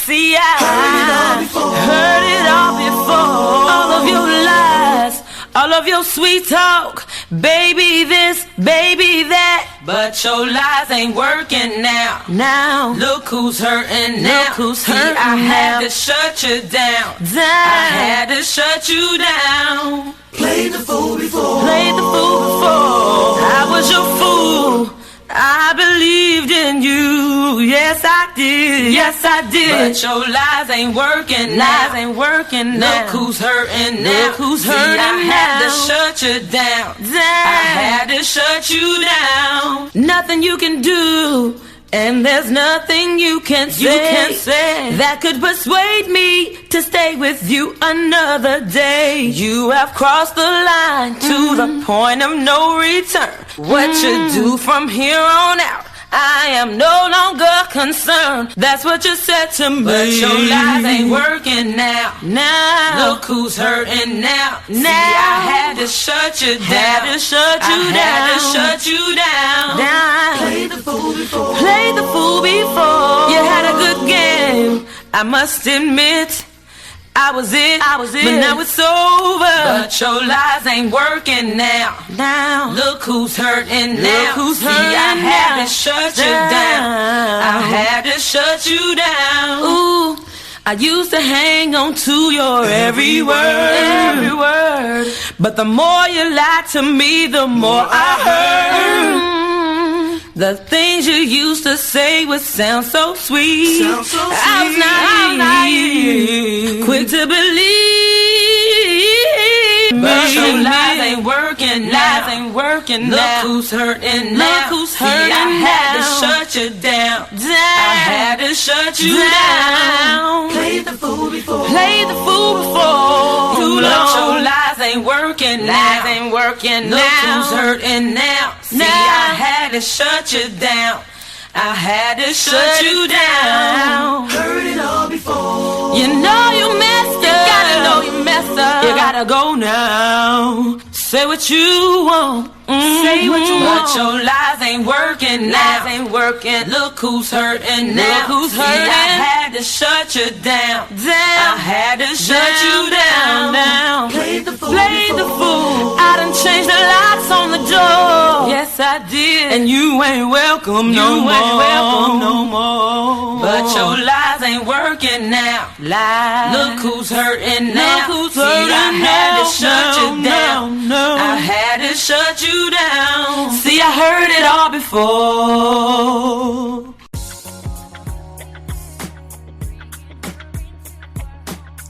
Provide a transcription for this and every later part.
See, I heard it all before. All of your lies, all of your sweet talk, baby this, baby that. But your lies ain't working now. Look who's hurting now. I had to shut you down. I had to shut you down. Played the fool before. I was your fool. I believed in you. Yes, I did. But your lies ain't working now. Look who's hurting now. I had to shut you down. I had to shut you down. Nothing you can do, and there's nothing you can say that could persuade me to stay with you another day. You have crossed the line to the point of no return. What you do from here on out, I am no longer concerned. That's what you said to me. But your lies ain't working now. Look who's hurting now. See, I had to shut you down. I had to shut you down. Played the fool before. You had a good game, I must admit. I was it, but now it's over. But your lies ain't working now. Look who's hurting now. See, I had to shut you down. I had to shut you down. Ooh, I used to hang on to your every word. But the more you lied to me, the more I heard. The things you used to say would sound so sweet. I was naive, quick to believe. But your lies ain't working now. Look who's hurting now. See, I had to shut you down. I had to shut you down. Played the fool before. Too long. But your lies ain't working now. Look who's hurting now. See, I had to shut you down. I had to shut you down. Heard it all before. You know you messed up. You gotta know you messed up. You gotta go now. Say what you want. Say what you want. But your lies ain't working now. Look who's hurting now. See, I had to shut you down. I had to shut you down. Played the fool. I done changed the locks on the door. Yes, I did. And you ain't welcome no more. But your lies ain't working now. Look who's hurting now. See, I had to shut you down. I had to shut you down. See, I heard it all before.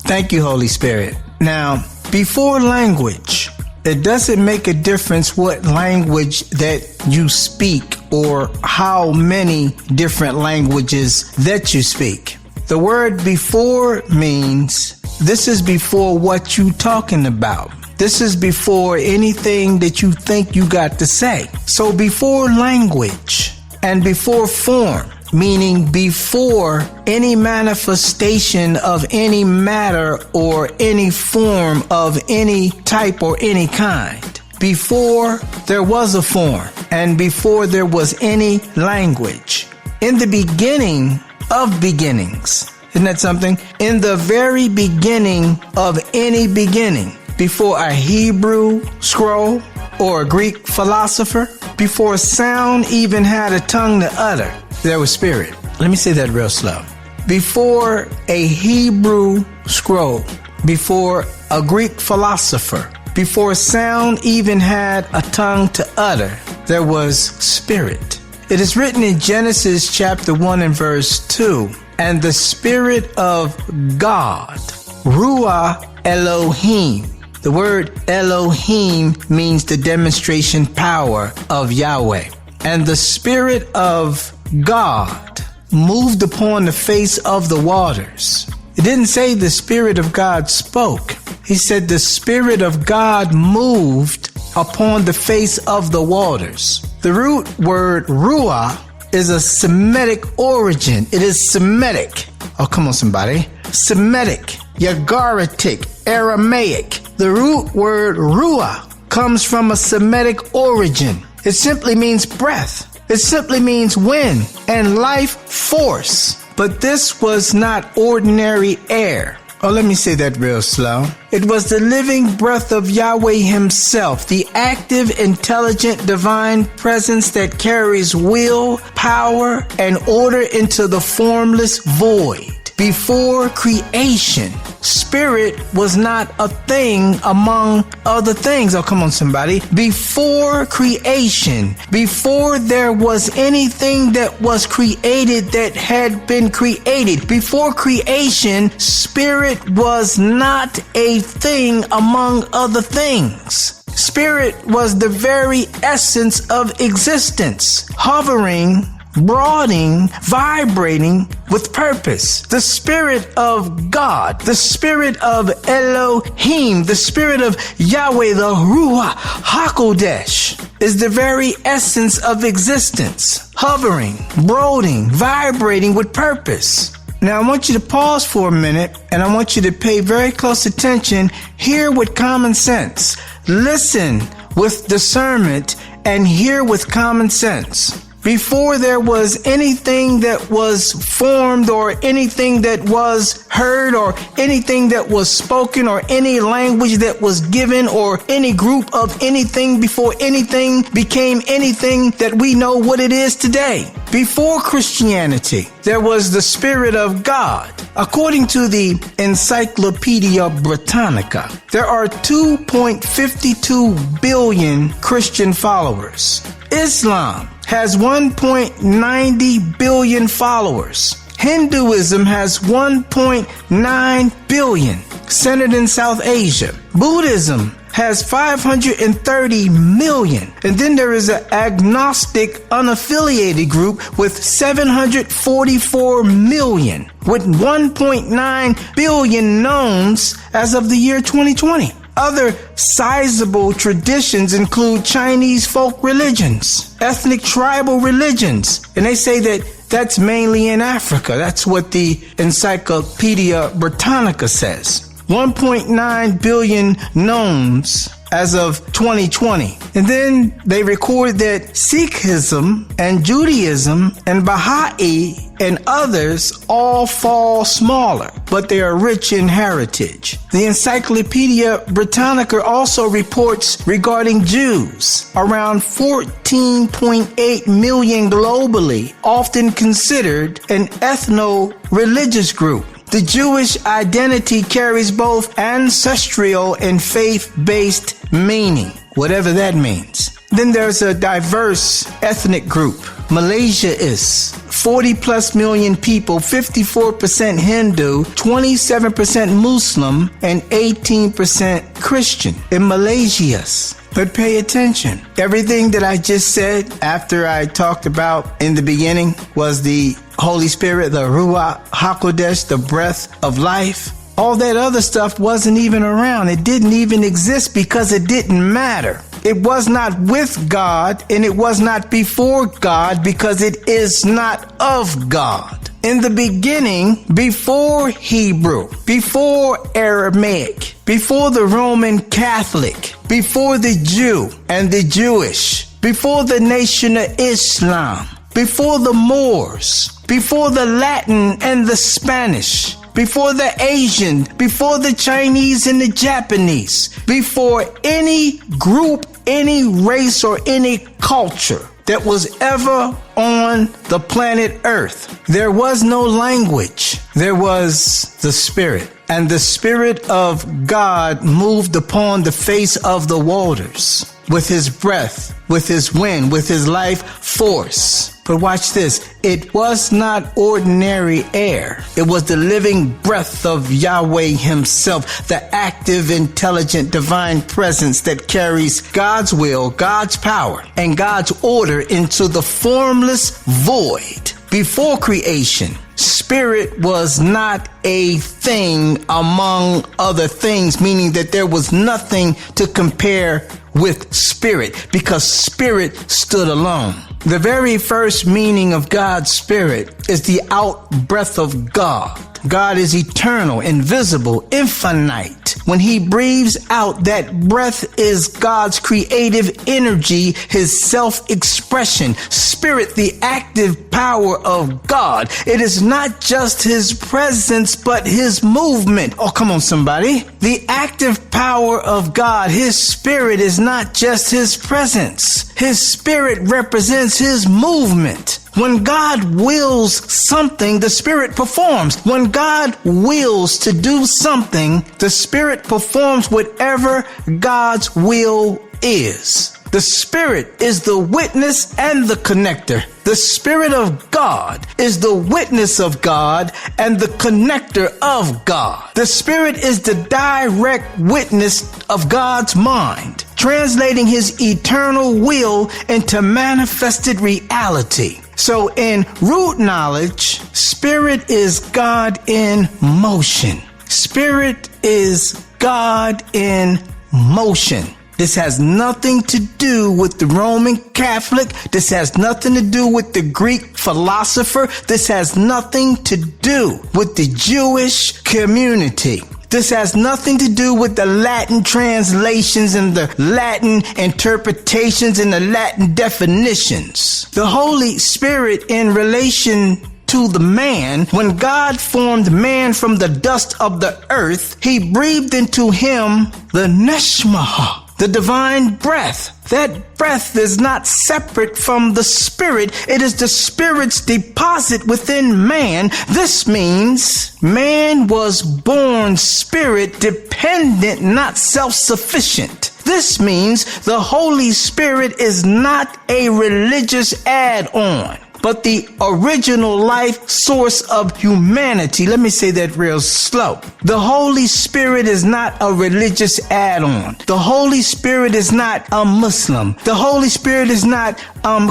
Thank you, Holy Spirit. Now, before language, it doesn't make a difference what language that you speak or how many different languages that you speak. The word before means this is before what you talking about. This is before anything that you think you got to say. So before language and before form, meaning before any manifestation of any matter or any form of any type or any kind. Before there was a form and before there was any language. In the beginning of beginnings. Isn't that something? In the very beginning of any beginning. Before a Hebrew scroll or a Greek philosopher, before sound even had a tongue to utter, there was spirit. Let me say that real slow. Before a Hebrew scroll, before a Greek philosopher, before sound even had a tongue to utter, there was spirit. It is written in Genesis chapter 1 and verse 2, and the Spirit of God, Ruach Elohim. The word Elohim means the demonstration power of Yahweh. And the Spirit of God moved upon the face of the waters. It didn't say the Spirit of God spoke. He said the Spirit of God moved upon the face of the waters. The root word Ruach is a Semitic origin. It is Semitic. Oh, come on, somebody. Semitic, Ugaritic, Aramaic. The root word Ruach comes from a Semitic origin. It simply means breath. It simply means wind and life force. But this was not ordinary air. Oh, let me say that real slow. It was the living breath of Yahweh himself, the active, intelligent, divine presence that carries will, power, and order into the formless void. Before creation, spirit was not a thing among other things. Oh, come on, somebody. Before creation, before there was anything that was created that had been created, before creation, spirit was not a thing among other things. Spirit was the very essence of existence, hovering, brooding, vibrating with purpose. The Spirit of God, the Spirit of Elohim, the Spirit of Yahweh, the Ruach HaKodesh, is the very essence of existence, hovering, brooding, vibrating with purpose. Now, I want you to pause for a minute, and I want you to pay very close attention, hear with common sense, listen with discernment, and hear with common sense. Before there was anything that was formed or anything that was heard or anything that was spoken or any language that was given or any group of anything, before anything became anything that we know what it is today. Before Christianity, there was the Spirit of God. According to the Encyclopedia Britannica, there are 2.52 billion Christian followers. Islam has 1.90 billion followers. Hinduism has 1.9 billion, centered in South Asia. Buddhism has 530 million. And then there is an agnostic, unaffiliated group with 744 million, with 1.9 billion knowns as of the year 2020. Other sizable traditions include Chinese folk religions, ethnic tribal religions, and they say that that's mainly in Africa. That's what the Encyclopedia Britannica says. 1.9 billion knowns as of 2020. And then they record that Sikhism and Judaism and Baha'i and others all fall smaller, but they are rich in heritage. The Encyclopedia Britannica also reports regarding Jews, around 14.8 million globally, often considered an ethno-religious group. The Jewish identity carries both ancestral and faith-based meaning, whatever that means. Then there's a diverse ethnic group. Malaysia is 40 plus million people, 54% Hindu, 27% Muslim, and 18% Christian. In Malaysia's. But pay attention. Everything that I just said after I talked about in the beginning was the Holy Spirit, the Ruach HaKodesh, the breath of life. All that other stuff wasn't even around. It didn't even exist because it didn't matter. It was not with God and it was not before God because it is not of God. In the beginning, before Hebrew, before Aramaic, before the Roman Catholic, before the Jew and the Jewish, before the Nation of Islam, before the Moors, before the Latin and the Spanish, before the Asian, before the Chinese and the Japanese, before any group, any race, or any culture that was ever on the planet Earth, there was no language. There was the Spirit. And the Spirit of God moved upon the face of the waters with his breath, with his wind, with his life force. But watch this. It was not ordinary air. It was the living breath of Yahweh himself, the active, intelligent, divine presence that carries God's will, God's power, and God's order into the formless void. Before creation, spirit was not a thing among other things, meaning that there was nothing to compare with spirit because spirit stood alone. The very first meaning of God's Spirit is the out breath of God. God is eternal, invisible, infinite, when he breathes out, that breath is God's creative energy, his self-expression. Spirit, the active power of God. It is not just his presence, but his movement. Oh, come on, somebody. The active power of God, his spirit, is not just his presence. His spirit represents his movement. When God wills something, the Spirit performs. When God wills to do something, the Spirit performs whatever God's will is. The Spirit is the witness and the connector. The Spirit of God is the witness of God and the connector of God. The Spirit is the direct witness of God's mind, translating his eternal will into manifested reality. So in root knowledge, Spirit is God in motion. Spirit is God in motion. This has nothing to do with the Roman Catholic. This has nothing to do with the Greek philosopher. This has nothing to do with the Jewish community. This has nothing to do with the Latin translations and the Latin interpretations and the Latin definitions. The Holy Spirit in relation to the man, when God formed man from the dust of the earth, he breathed into him the neshmah, the divine breath. That breath is not separate from the Spirit. It is the Spirit's deposit within man. This means man was born Spirit dependent, not self-sufficient. This means the Holy Spirit is not a religious add-on, but the original life source of humanity. Let me say that real slow. The Holy Spirit is not a religious add-on. The Holy Spirit is not a Muslim. The Holy Spirit is not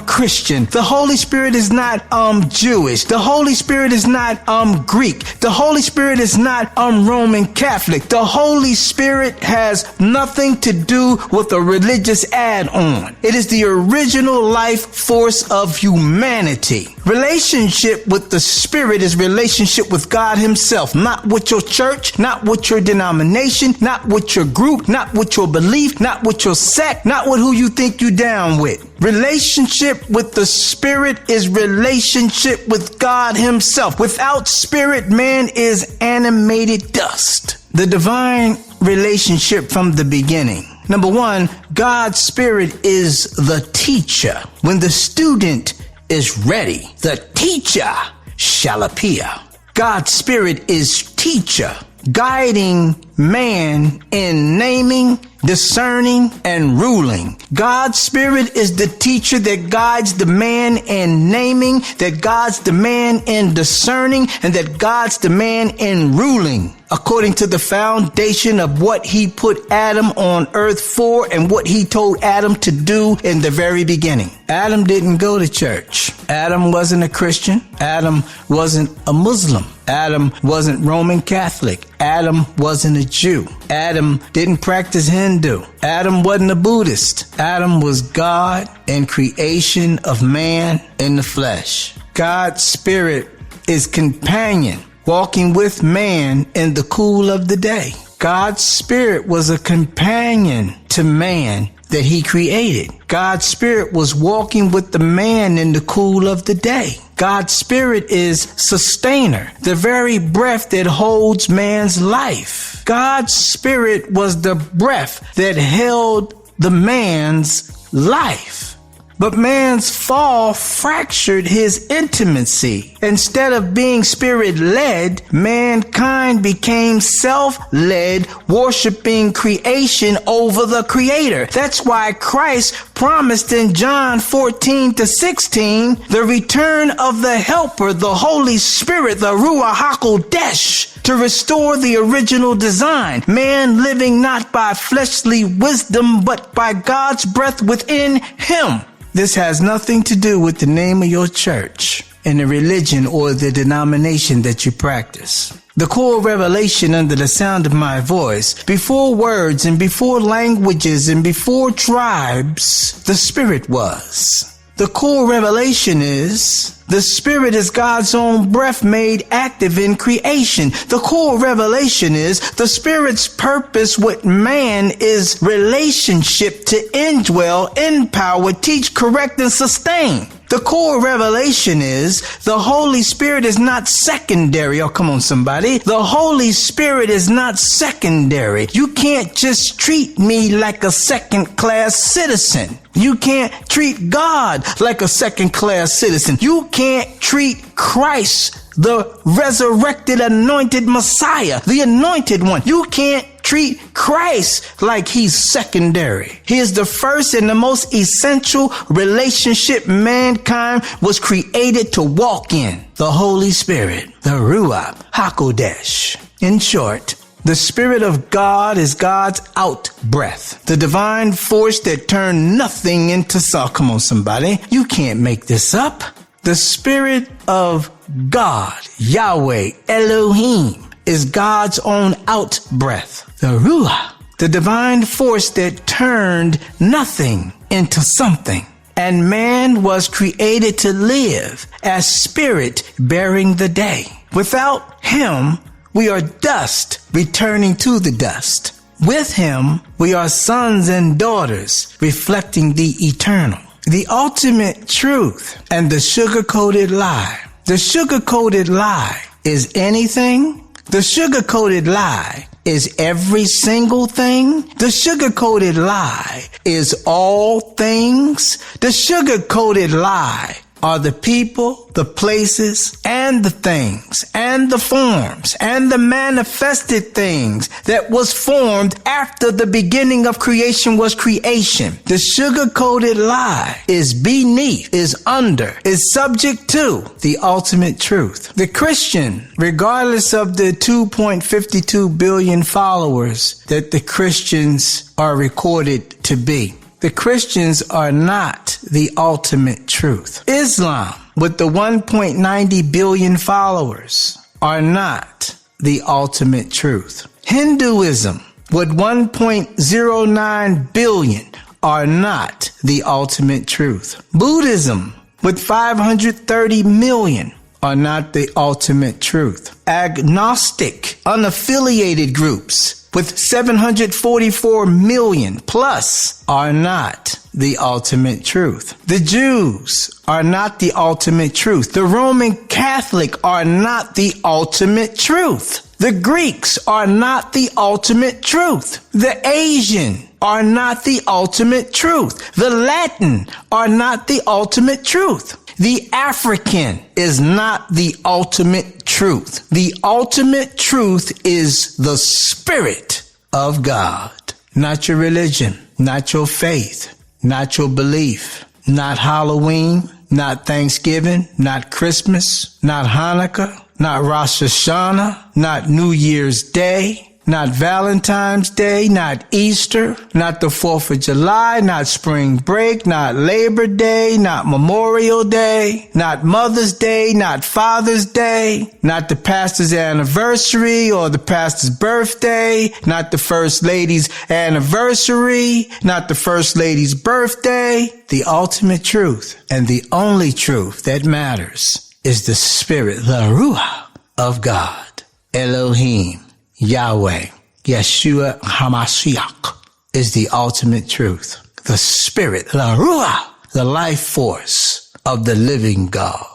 Christian. The Holy Spirit is not Jewish. The Holy Spirit is not Greek. The Holy Spirit is not Roman Catholic. The Holy Spirit has nothing to do with a religious add-on. It is the original life force of humanity. Relationship with the Spirit is relationship with God himself, not with your church, not with your denomination, not with your group, not with your belief, not with your sect, not with who you think you down with. Relationship with the Spirit is relationship with God himself. Without Spirit, man is animated dust. The divine relationship from the beginning. Number one, God's Spirit is the teacher. When the student is ready, the teacher shall appear. God's Spirit is teacher, guiding man in naming, discerning, and ruling. God's Spirit is the teacher that guides the man in naming, that guides the man in discerning, and that guides the man in ruling, according to the foundation of what he put Adam on earth for and what he told Adam to do in the very beginning. Adam didn't go to church. Adam wasn't a Christian. Adam wasn't a Muslim. Adam wasn't Roman Catholic. Adam wasn't a Jew. Adam didn't practice Hindu. Adam wasn't a Buddhist. Adam was God and creation of man in the flesh. God's Spirit is companion, walking with man in the cool of the day. God's Spirit was a companion to man that he created. God's Spirit was walking with the man in the cool of the day. God's Spirit is sustainer, the very breath that holds man's life. God's Spirit was the breath that held the man's life. But man's fall fractured his intimacy. Instead of being Spirit-led, mankind became self-led, worshiping creation over the Creator. That's why Christ promised in John 14-16 the return of the Helper, the Holy Spirit, the Ruach HaKodesh, to restore the original design. Man living not by fleshly wisdom, but by God's breath within him. This has nothing to do with the name of your church and the religion or the denomination that you practice. The core revelation under the sound of my voice, before words and before languages and before tribes, the Spirit was. The core revelation is the Spirit is God's own breath made active in creation. The core revelation is the Spirit's purpose with man is relationship to indwell, empower, teach, correct, and sustain. The core revelation is the Holy Spirit is not secondary. Oh, come on, somebody. The Holy Spirit is not secondary. You can't just treat me like a second-class citizen. You can't treat God like a second-class citizen. You can't treat Christ, the resurrected, anointed Messiah, the anointed one. You can't treat Christ like he's secondary. He is the first and the most essential relationship mankind was created to walk in. The Holy Spirit, the Ruach HaKodesh. In short, the Spirit of God is God's out breath, the divine force that turned nothing into something. Come on, somebody. You can't make this up. The Spirit of God, Yahweh, Elohim, is God's own out breath, the Ruach, the divine force that turned nothing into something. And man was created to live as spirit bearing the day. Without him, we are dust returning to the dust. With him, we are sons and daughters reflecting the eternal. The ultimate truth and the sugar-coated lie. The sugar-coated lie is anything. The sugar-coated lie is every single thing. The sugar-coated lie is all things. The sugar-coated lie are the people, the places, and the things, and the forms, and the manifested things that was formed after the beginning of creation was creation. The sugar-coated lie is beneath, is under, is subject to the ultimate truth. The Christian, regardless of the 2.52 billion followers that the Christians are recorded to be, the Christians are not the ultimate truth. Islam, with the 1.90 billion followers, are not the ultimate truth. Hinduism, with 1.09 billion, are not the ultimate truth. Buddhism, with 530 million, are not the ultimate truth. Agnostic, unaffiliated groups with 744 million plus are not the ultimate truth. The Jews are not the ultimate truth. The Roman Catholic are not the ultimate truth. The Greeks are not the ultimate truth. The Asian are not the ultimate truth. The Latin are not the ultimate truth. The African is not the ultimate truth. The ultimate truth is the Spirit of God. Not your religion, not your faith, not your belief, not Halloween, not Thanksgiving, not Christmas, not Hanukkah, not Rosh Hashanah, not New Year's Day, not Valentine's Day, not Easter, not the 4th of July, not spring break, not Labor Day, not Memorial Day, not Mother's Day, not Father's Day, not the pastor's anniversary or the pastor's birthday, not the first lady's anniversary, not the first lady's birthday. The ultimate truth and the only truth that matters is the Spirit, the Ruach of God, Elohim. Yahweh, Yeshua HaMashiach, is the ultimate truth. The Spirit, the Ruach, the life force of the living God.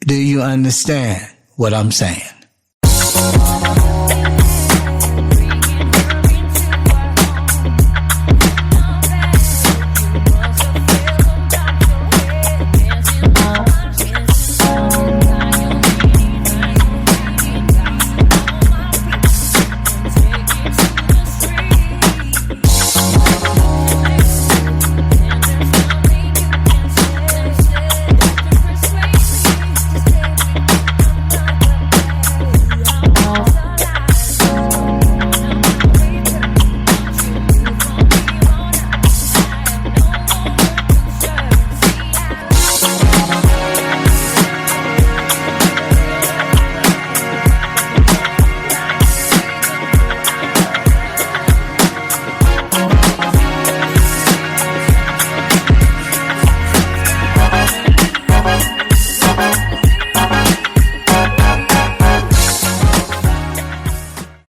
Do you understand what I'm saying?